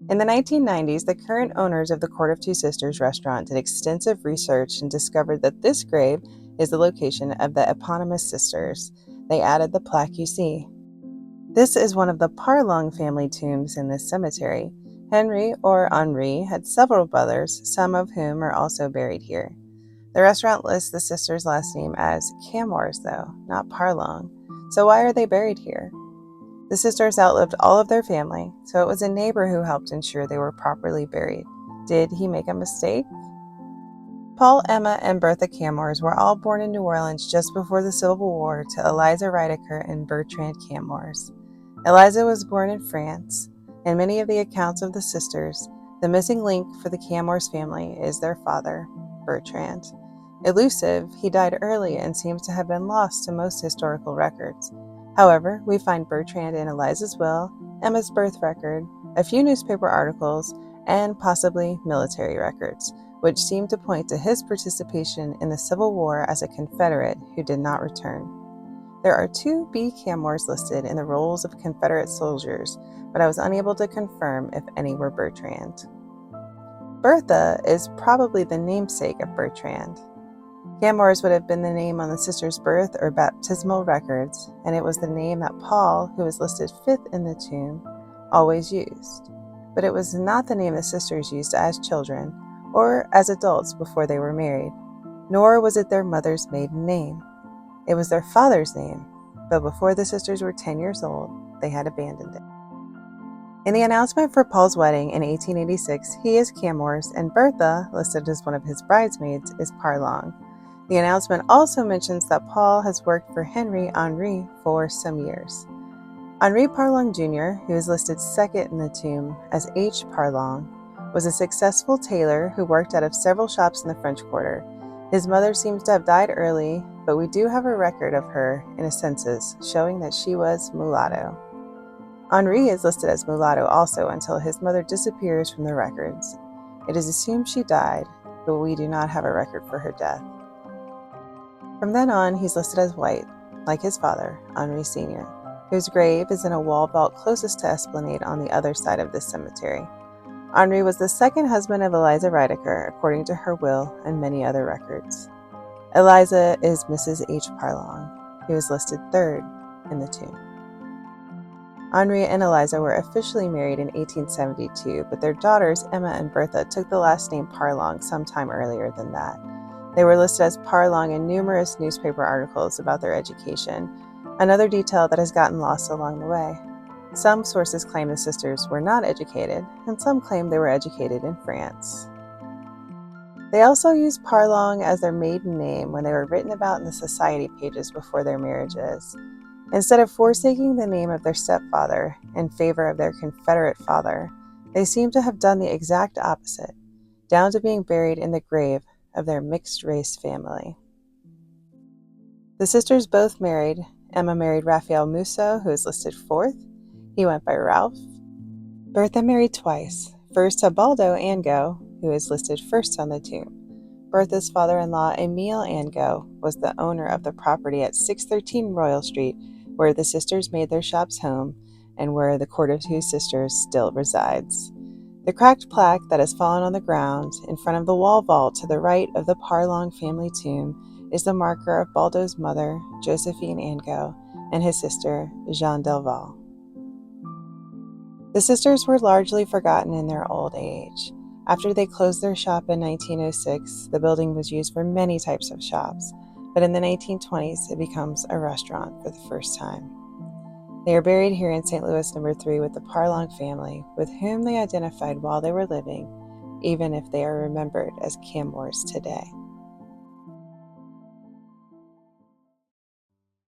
In the 1990s, the current owners of the Court of Two Sisters restaurant did extensive research and discovered that this grave is the location of the eponymous sisters. They added the plaque you see. This is one of the Parlongue family tombs in this cemetery. Henri, or Henri, had several brothers, some of whom are also buried here. The restaurant lists the sisters' last name as Camors, though, not Parlongue. So why are they buried here? The sisters outlived all of their family, so it was a neighbor who helped ensure they were properly buried. Did he make a mistake? Paul, Emma, and Berthe Camors were all born in New Orleans just before the Civil War to Eliza Ridecker and Bertrand Camors. Eliza was born in France. In many of the accounts of the sisters, the missing link for the Camors family is their father, Bertrand. Elusive, he died early and seems to have been lost to most historical records. However, we find Bertrand in Eliza's will, Emma's birth record, a few newspaper articles, and possibly military records, which seem to point to his participation in the Civil War as a Confederate who did not return. There are 2 B. Camors listed in the rolls of Confederate soldiers, but I was unable to confirm if any were Bertrand. Berthe is probably the namesake of Bertrand. Camors would have been the name on the sisters' birth or baptismal records, and it was the name that Paul, who is listed 5th in the tomb, always used. But it was not the name the sisters used as children or as adults before they were married, nor was it their mother's maiden name. It was their father's name, but before the sisters were 10 years old, they had abandoned it. In the announcement for Paul's wedding in 1886, he is Camors, and Berthe, listed as one of his bridesmaids, is Parlongue. The announcement also mentions that Paul has worked for Henri for some years. Henri Parlongue Jr., who is listed 2nd in the tomb as H. Parlongue, was a successful tailor who worked out of several shops in the French Quarter. His mother seems to have died early, but we do have a record of her in a census showing that she was mulatto. Henri is listed as mulatto also until his mother disappears from the records. It is assumed she died, but we do not have a record for her death. From then on, he's listed as white, like his father, Henri Sr., whose grave is in a wall vault closest to Esplanade on the other side of this cemetery. Henri was the 2nd husband of Eliza Ridecker, according to her will and many other records. Eliza is Mrs. H. Parlongue, who is listed 3rd in the tomb. Henri and Eliza were officially married in 1872, but their daughters, Emma and Berthe, took the last name Parlongue sometime earlier than that. They were listed as Parlongue in numerous newspaper articles about their education, another detail that has gotten lost along the way. Some sources claim the sisters were not educated, and some claim they were educated in France. They also used Parlongue as their maiden name when they were written about in the society pages before their marriages. Instead of forsaking the name of their stepfather in favor of their Confederate father, they seem to have done the exact opposite, down to being buried in the grave of their mixed-race family. The sisters both married. Emma married Raphael Musso, who is listed 4th. He went by Ralph. Berthe married twice, first to Baldo Angot, who is listed 1st on the tomb. Berthe's father-in-law, Emile Angot, was the owner of the property at 613 Royal Street, where the sisters made their shops home and where the Court of Two Sisters still resides. The cracked plaque that has fallen on the ground in front of the wall vault to the right of the Parlongue family tomb is the marker of Baldo's mother, Josephine Angot, and his sister, Jeanne Delval. The sisters were largely forgotten in their old age. After they closed their shop in 1906, the building was used for many types of shops, but in the 1920s it becomes a restaurant for the first time. They are buried here in St. Louis No. 3 with the Parlongue family, with whom they identified while they were living, even if they are remembered as Camors today.